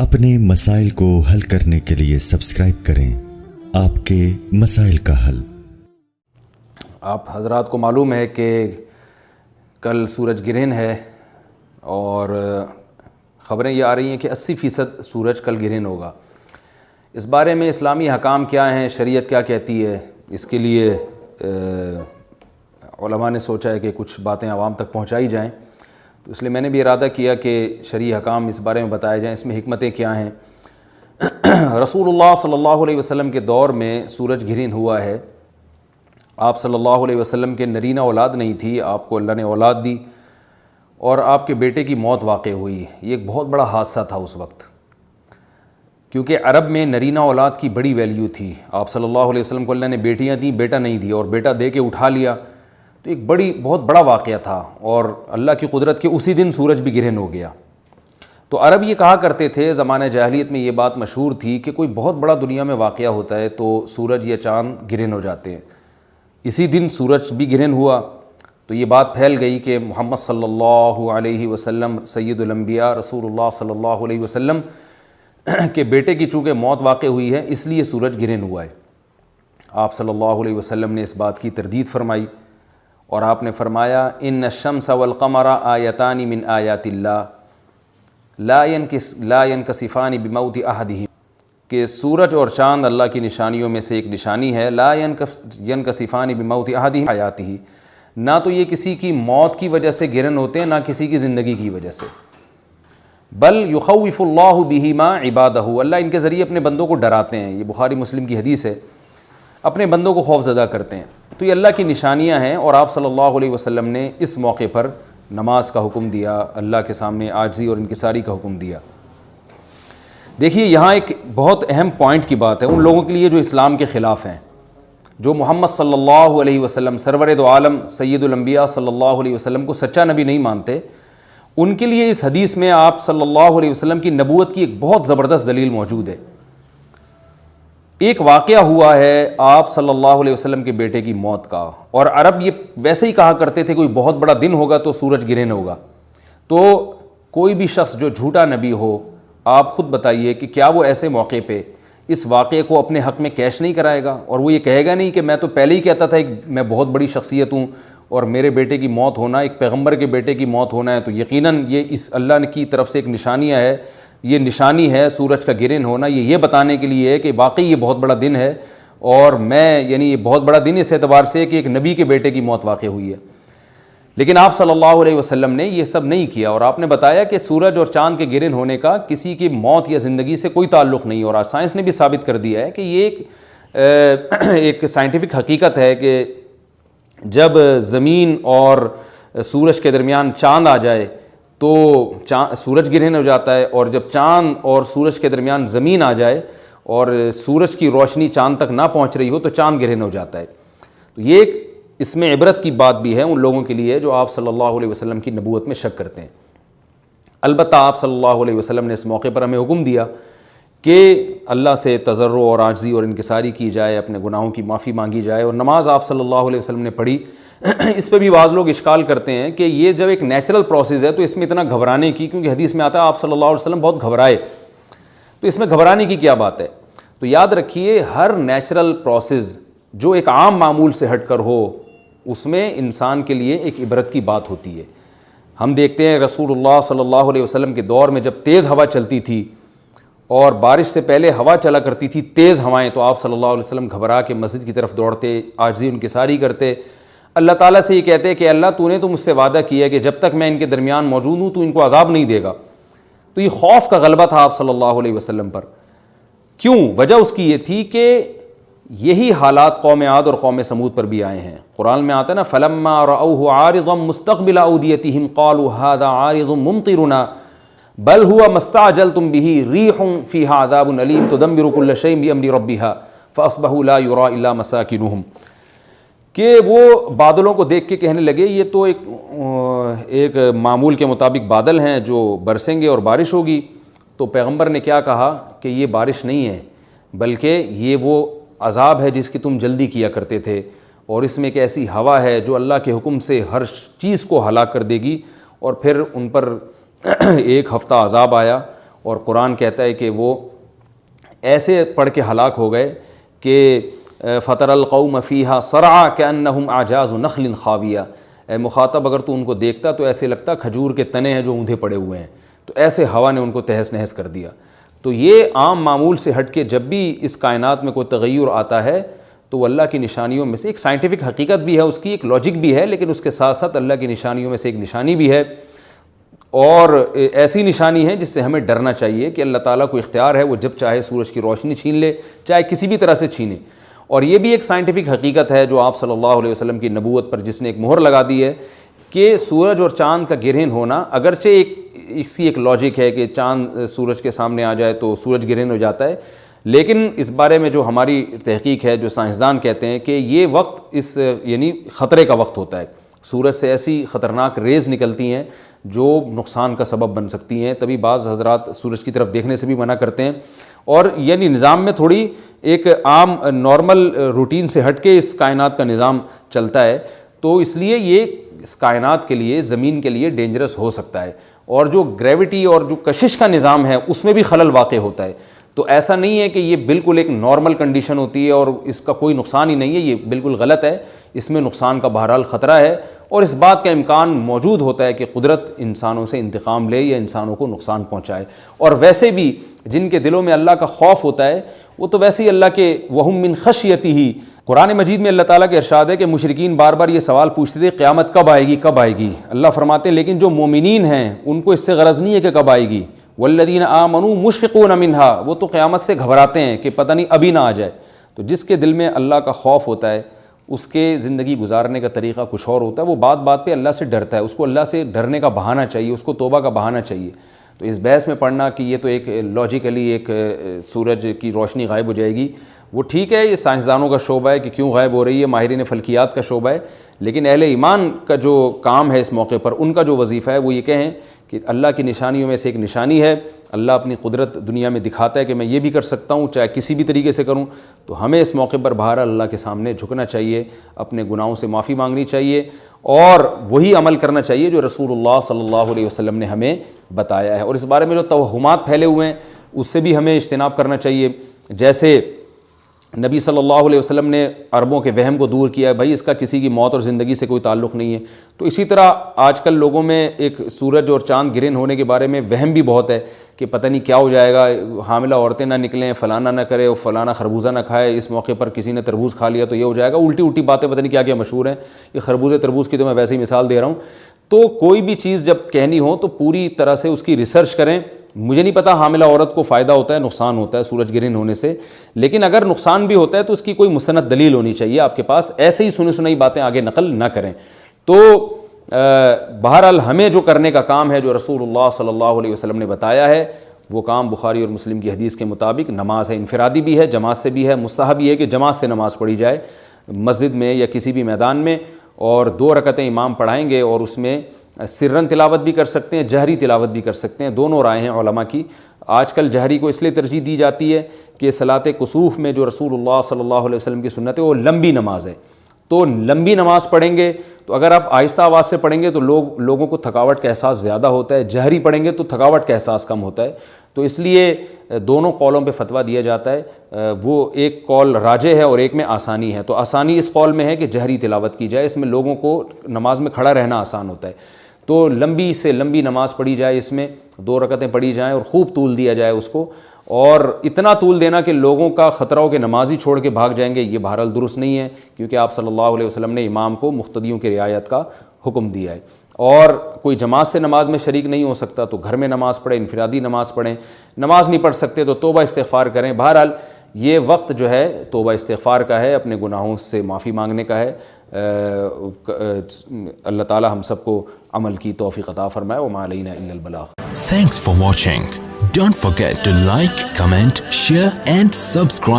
اپنے مسائل کو حل کرنے کے لیے سبسکرائب کریں آپ کے مسائل کا حل۔ آپ حضرات کو معلوم ہے کہ کل سورج گرہن ہے اور خبریں یہ آ رہی ہیں کہ 80% سورج کل گرہن ہوگا۔ اس بارے میں اسلامی احکام کیا ہیں، شریعت کیا کہتی ہے، اس کے لیے علماء نے سوچا ہے کہ کچھ باتیں عوام تک پہنچائی جائیں، تو اس لیے میں نے بھی ارادہ کیا کہ شرعی احکام اس بارے میں بتائے جائیں، اس میں حکمتیں کیا ہیں۔ رسول اللہ صلی اللہ علیہ وسلم کے دور میں سورج گرہن ہوا ہے۔ آپ صلی اللہ علیہ وسلم کے نرینہ اولاد نہیں تھی، آپ کو اللہ نے اولاد دی اور آپ کے بیٹے کی موت واقع ہوئی۔ یہ ایک بہت بڑا حادثہ تھا اس وقت، کیونکہ عرب میں نرینہ اولاد کی بڑی ویلیو تھی۔ آپ صلی اللہ علیہ وسلم کو اللہ نے بیٹیاں دیں، بیٹا نہیں دیا، اور بیٹا دے کے اٹھا لیا، تو ایک بہت بڑا واقعہ تھا، اور اللہ کی قدرت کے اسی دن سورج بھی گرہن ہو گیا۔ تو عرب یہ کہا کرتے تھے، زمانہ جاہلیت میں یہ بات مشہور تھی کہ کوئی بہت بڑا دنیا میں واقعہ ہوتا ہے تو سورج یا چاند گرہن ہو جاتے ہیں۔ اسی دن سورج بھی گرہن ہوا تو یہ بات پھیل گئی کہ محمد صلی اللہ علیہ وسلم سید الانبیاء رسول اللہ صلی اللہ علیہ وسلم کے بیٹے کی چونکہ موت واقع ہوئی ہے، اس لیے سورج گرہن ہوا ہے۔ آپ صلی اللہ علیہ وسلم نے اس بات کی تردید فرمائی اور آپ نے فرمایا ان الشمس والقمر آیتان من آیات اللہ لا ینکسفان بموت احدہم، کہ سورج اور چاند اللہ کی نشانیوں میں سے ایک نشانی ہے، لا ینکسفان بموت احدہم حیاتہ، نہ تو یہ کسی کی موت کی وجہ سے گرہن ہوتے ہیں، نہ کسی کی زندگی کی وجہ سے، بل یخوف اللہ بہما عبادہ، اللہ ان کے ذریعے اپنے بندوں کو ڈراتے ہیں۔ یہ بخاری مسلم کی حدیث ہے، اپنے بندوں کو خوف زدہ کرتے ہیں۔ تو یہ اللہ کی نشانیاں ہیں، اور آپ صلی اللہ علیہ وسلم نے اس موقع پر نماز کا حکم دیا، اللہ کے سامنے عاجزی اور انکساری کا حکم دیا۔ دیکھیے یہاں ایک بہت اہم پوائنٹ کی بات ہے ان لوگوں کے لیے جو اسلام کے خلاف ہیں، جو محمد صلی اللہ علیہ وسلم سرور دو عالم سید الانبیاء صلی اللہ علیہ وسلم کو سچا نبی نہیں مانتے، ان کے لیے اس حدیث میں آپ صلی اللہ علیہ وسلم کی نبوت کی ایک بہت زبردست دلیل موجود ہے۔ ایک واقعہ ہوا ہے آپ صلی اللہ علیہ وسلم کے بیٹے کی موت کا، اور عرب یہ ویسے ہی کہا کرتے تھے کوئی بہت بڑا دن ہوگا تو سورج گرہن ہوگا۔ تو کوئی بھی شخص جو جھوٹا نبی ہو، آپ خود بتائیے کہ کیا وہ ایسے موقع پہ اس واقعے کو اپنے حق میں کیش نہیں کرائے گا، اور وہ یہ کہے گا نہیں کہ میں تو پہلے ہی کہتا تھا کہ میں بہت بڑی شخصیت ہوں اور میرے بیٹے کی موت ہونا، ایک پیغمبر کے بیٹے کی موت ہونا ہے، تو یقیناً یہ اس اللہ کی طرف سے ایک نشانیاں ہے، یہ نشانی ہے سورج کا گرہن ہونا، یہ بتانے کے لیے ہے کہ واقعی یہ بہت بڑا دن ہے، اور میں یہ بہت بڑا دن اس اعتبار سے کہ ایک نبی کے بیٹے کی موت واقع ہوئی ہے۔ لیکن آپ صلی اللہ علیہ وسلم نے یہ سب نہیں کیا، اور آپ نے بتایا کہ سورج اور چاند کے گرہن ہونے کا کسی کی موت یا زندگی سے کوئی تعلق نہیں، اور آج سائنس نے بھی ثابت کر دیا ہے کہ یہ ایک سائنٹیفک حقیقت ہے کہ جب زمین اور سورج کے درمیان چاند آ جائے تو سورج گرہن ہو جاتا ہے، اور جب چاند اور سورج کے درمیان زمین آ جائے اور سورج کی روشنی چاند تک نہ پہنچ رہی ہو تو چاند گرہن ہو جاتا ہے۔ تو یہ ایک اس میں عبرت کی بات بھی ہے ان لوگوں کے لیے جو آپ صلی اللہ علیہ وسلم کی نبوت میں شک کرتے ہیں۔ البتہ آپ صلی اللہ علیہ وسلم نے اس موقع پر ہمیں حکم دیا کہ اللہ سے تضرع اور عاجزی اور انکساری کی جائے، اپنے گناہوں کی معافی مانگی جائے، اور نماز آپ صلی اللہ علیہ وسلم نے پڑھی۔ اس پہ بھی بعض لوگ اشکال کرتے ہیں کہ یہ جب ایک نیچرل پروسیس ہے تو اس میں اتنا گھبرانے کی، کیونکہ حدیث میں آتا ہے آپ صلی اللہ علیہ وسلم بہت گھبرائے، تو اس میں گھبرانے کی کیا بات ہے؟ تو یاد رکھیے ہر نیچرل پروسیس جو ایک عام معمول سے ہٹ کر ہو، اس میں انسان کے لیے ایک عبرت کی بات ہوتی ہے۔ ہم دیکھتے ہیں رسول اللہ صلی اللہ علیہ وسلم کے دور میں جب تیز ہوا چلتی تھی اور بارش سے پہلے ہوا چلا کرتی تھی تیز ہوائیں، تو آپ صلی اللہ علیہ وسلم گھبرا کے مسجد کی طرف دوڑتے، عاجزی انکساری کرتے، اللہ تعالیٰ سے یہ کہتے کہ اللہ تو نے تو مجھ سے وعدہ کیا ہے کہ جب تک میں ان کے درمیان موجود ہوں تو ان کو عذاب نہیں دے گا۔ تو یہ خوف کا غلبہ تھا آپ صلی اللہ علیہ وسلم پر۔ کیوں؟ وجہ اس کی یہ تھی کہ یہی حالات قوم عاد اور قوم سمود پر بھی آئے ہیں۔ قرآن میں آتا ہے نا فَلَمَّا رَأَوْهُ عَارِضًا مُسْتَقْبِلَ أَوْدِيَتِهِمْ قَالُوا هَذَا عَارِضٌ مُمْطِرُنَا بَلْ هُوَ مَا اسْتَعْجَلْتُمْ بِهِ رِيحٌ فِيهَا عَذَابٌ أَلِيمٌ تُدَمِّرُ كُلَّ شَيْءٍ بِأَمْرِ رَبِّهَا فَأَصْبَحُوا لَا يُرَىٰ إِلَّا مَسَاكِنُهُمْ، کہ وہ بادلوں کو دیکھ کے کہنے لگے یہ تو ایک معمول کے مطابق بادل ہیں جو برسیں گے اور بارش ہوگی۔ تو پیغمبر نے کیا کہا کہ یہ بارش نہیں ہے بلکہ یہ وہ عذاب ہے جس کی تم جلدی کیا کرتے تھے، اور اس میں ایک ایسی ہوا ہے جو اللہ کے حکم سے ہر چیز کو ہلاک کر دے گی۔ اور پھر ان پر ایک ہفتہ عذاب آیا، اور قرآن کہتا ہے کہ وہ ایسے پڑھ کے ہلاک ہو گئے کہ فطر القوم فیہا صرعا کأنہم اعجاز نخل خاویہ. اے مخاطب اگر تو ان کو دیکھتا تو ایسے لگتا کھجور کے تنے ہیں جو اوندھے پڑے ہوئے ہیں. تو ایسے ہوا نے ان کو تہس نہس کر دیا. تو یہ عام معمول سے ہٹ کے جب بھی اس کائنات میں کوئی تغیر آتا ہے تو وہ اللہ کی نشانیوں میں سے ایک سائنٹیفک حقیقت بھی ہے, اس کی ایک لاجک بھی ہے, لیکن اس کے ساتھ ساتھ اللہ کی نشانیوں میں سے ایک نشانی بھی ہے, اور ایسی نشانی ہے جس سے ہمیں ڈرنا چاہیے کہ اللہ تعالیٰ کو اختیار ہے وہ جب چاہے سورج کی روشنی چھین لے, چاہے کسی بھی طرح سے چھینے. اور یہ بھی ایک سائنٹیفک حقیقت ہے جو آپ صلی اللہ علیہ وسلم کی نبوت پر جس نے ایک مہر لگا دی ہے کہ سورج اور چاند کا گرہن ہونا, اگرچہ اس کی ایک لاجک ہے کہ چاند سورج کے سامنے آ جائے تو سورج گرہن ہو جاتا ہے, لیکن اس بارے میں جو ہماری تحقیق ہے, جو سائنسدان کہتے ہیں کہ یہ وقت یعنی خطرے کا وقت ہوتا ہے. سورج سے ایسی خطرناک ریز نکلتی ہیں جو نقصان کا سبب بن سکتی ہیں. تبھی بعض حضرات سورج کی طرف دیکھنے سے بھی منع کرتے ہیں, اور یعنی نظام میں تھوڑی ایک عام نارمل روٹین سے ہٹ کے اس کائنات کا نظام چلتا ہے, تو اس لیے یہ اس کائنات کے لیے, زمین کے لیے ڈینجرس ہو سکتا ہے. اور جو گریوٹی اور جو کشش کا نظام ہے اس میں بھی خلل واقع ہوتا ہے. تو ایسا نہیں ہے کہ یہ بالکل ایک نارمل کنڈیشن ہوتی ہے اور اس کا کوئی نقصان ہی نہیں ہے, یہ بالکل غلط ہے. اس میں نقصان کا بہرحال خطرہ ہے, اور اس بات کا امکان موجود ہوتا ہے کہ قدرت انسانوں سے انتقام لے یا انسانوں کو نقصان پہنچائے. اور ویسے بھی جن کے دلوں میں اللہ کا خوف ہوتا ہے وہ تو ویسے ہی اللہ کے وہم من خشیتہ. قرآن مجید میں اللہ تعالیٰ کے ارشاد ہے کہ مشرکین بار بار یہ سوال پوچھتے تھے قیامت کب آئے گی کب آئے گی. اللہ فرماتے ہیں لیکن جو مومنین ہیں ان کو اس سے غرض نہیں ہے کہ کب آئے گی. والذین آمنوا مشفقون منہا, وہ تو قیامت سے گھبراتے ہیں کہ پتہ نہیں ابھی نہ آ جائے. تو جس کے دل میں اللہ کا خوف ہوتا ہے اس کے زندگی گزارنے کا طریقہ کچھ اور ہوتا ہے, وہ بات بات پہ اللہ سے ڈرتا ہے, اس کو اللہ سے ڈرنے کا بہانہ چاہیے, اس کو توبہ کا بہانہ چاہیے. تو اس بحث میں پڑھنا کہ یہ تو ایک لاجیکلی ایک سورج کی روشنی غائب ہو جائے گی, وہ ٹھیک ہے, یہ سائنسدانوں کا شعبہ ہے کہ کیوں غائب ہو رہی ہے, ماہرین فلکیات کا شعبہ ہے, لیکن اہل ایمان کا جو کام ہے اس موقع پر, ان کا جو وظیفہ ہے وہ یہ کہیں کہ اللہ کی نشانیوں میں سے ایک نشانی ہے, اللہ اپنی قدرت دنیا میں دکھاتا ہے کہ میں یہ بھی کر سکتا ہوں چاہے کسی بھی طریقے سے کروں. تو ہمیں اس موقع پر بہرحال اللہ کے سامنے جھکنا چاہیے, اپنے گناہوں سے معافی مانگنی چاہیے, اور وہی عمل کرنا چاہیے جو رسول اللہ صلی اللہ علیہ وسلم نے ہمیں بتایا ہے. اور اس بارے میں جو توہمات پھیلے ہوئے ہیں اس سے بھی ہمیں اجتناب کرنا چاہیے. جیسے نبی صلی اللہ علیہ وسلم نے عربوں کے وہم کو دور کیا ہے, بھائی اس کا کسی کی موت اور زندگی سے کوئی تعلق نہیں ہے. تو اسی طرح آج کل لوگوں میں ایک سورج اور چاند گرہن ہونے کے بارے میں وہم بھی بہت ہے کہ پتہ نہیں کیا ہو جائے گا, حاملہ عورتیں نہ نکلیں, فلانا نہ کرے, اور فلانا خربوزہ نہ کھائے, اس موقع پر کسی نے تربوز کھا لیا تو یہ ہو جائے گا. الٹی الٹی باتیں پتہ نہیں کیا کیا مشہور ہیں. یہ خربوزے تربوز کی تو میں ویسے ہی مثال دے رہا ہوں. تو کوئی بھی چیز جب کہنی ہو تو پوری طرح سے اس کی ریسرچ کریں. مجھے نہیں پتا حاملہ عورت کو فائدہ ہوتا ہے نقصان ہوتا ہے سورج گرہن ہونے سے, لیکن اگر نقصان بھی ہوتا ہے تو اس کی کوئی مستند دلیل ہونی چاہیے آپ کے پاس, ایسے ہی سنی سنائی باتیں آگے نقل نہ کریں. تو بہرحال ہمیں جو کرنے کا کام ہے جو رسول اللہ صلی اللہ علیہ وسلم نے بتایا ہے وہ کام بخاری اور مسلم کی حدیث کے مطابق نماز ہے, انفرادی بھی ہے, جماعت سے بھی ہے, مستحب یہ ہے کہ جماعت سے نماز پڑھی جائے مسجد میں یا کسی بھی میدان میں, اور 2 رکعتیں امام پڑھائیں گے, اور اس میں سرن تلاوت بھی کر سکتے ہیں, جہری تلاوت بھی کر سکتے ہیں, دونوں رائے ہیں علماء کی. آج کل جہری کو اس لیے ترجیح دی جاتی ہے کہ صلاۃ کسوف میں جو رسول اللہ صلی اللہ علیہ وسلم کی سنت ہے وہ لمبی نماز ہے, تو لمبی نماز پڑھیں گے تو اگر آپ آہستہ آواز سے پڑھیں گے تو لوگوں کو تھکاوٹ کا احساس زیادہ ہوتا ہے, جہری پڑھیں گے تو تھکاوٹ کا احساس کم ہوتا ہے. تو اس لیے دونوں قولوں پہ فتویٰ دیا جاتا ہے, وہ ایک قول راجح ہے اور ایک میں آسانی ہے. تو آسانی اس قول میں ہے کہ جہری تلاوت کی جائے, اس میں لوگوں کو نماز میں کھڑا رہنا آسان ہوتا ہے. تو لمبی سے لمبی نماز پڑھی جائے, اس میں 2 رکعتیں پڑھی جائیں اور خوب طول دیا جائے اس کو, اور اتنا طول دینا کہ لوگوں کا خطرہ ہو کہ نماز ہی چھوڑ کے بھاگ جائیں گے, یہ بہرحال درست نہیں ہے, کیونکہ آپ صلی اللہ علیہ وسلم نے امام کو مقتدیوں کی رعایت کا حکم دیا ہے. اور کوئی جماعت سے نماز میں شریک نہیں ہو سکتا تو گھر میں نماز پڑھیں, انفرادی نماز پڑھیں. نماز نہیں پڑھ سکتے تو توبہ استغفار کریں. بہرحال یہ وقت جو ہے توبہ استغفار کا ہے, اپنے گناہوں سے معافی مانگنے کا ہے. اللہ تعالی ہم سب کو عمل کی توفیق عطا فرمائے. وما علینا الا البلاغ. Thanks for watching. Don't forget to like, comment, share and subscribe.